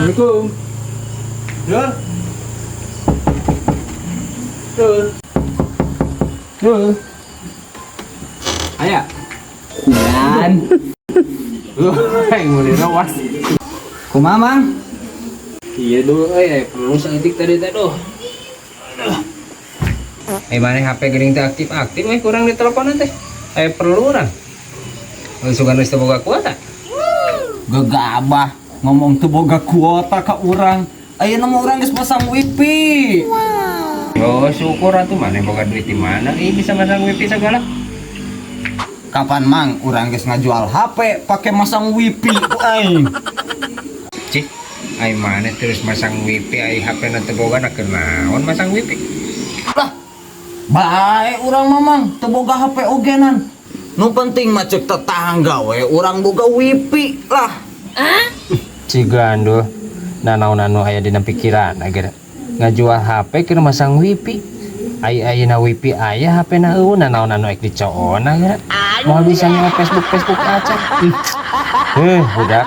Assalamualaikum. Dul. Dul. Dul. Ayah. Dan Yang mulai rawas. kumamang Iya dulu, perlu sangitik tadi tuh. Mana HP gering teh aktif, kurang di telepon teh. Perlu orang. Sugan geus teu boga kuota. gegabah ngomong teu boga kuota ka urang. Ayeuna mah urang geus pasang wifi. Oh, syukur atuh mana boga duit di mana? Bisa masang wifi segala. Kapan mang urang geus ngajual HP pake masang wifi aing. Cih, ai mana terus masang wifi ai HP na teu boga na kenaon masang wifi. Lah bae urang mamang teu boga HP ogenan. Nu penting mah cek tetangga we urang boga wifi lah. Cigando nanaon-nanu aya dina pikiran ageuna ngajual HP keur masang wifi. Ayeuna wifi aya HP na eueuh nanaon-nanu ek dicoon ageuna. Moal bisa nyawa Facebook aja. Budak.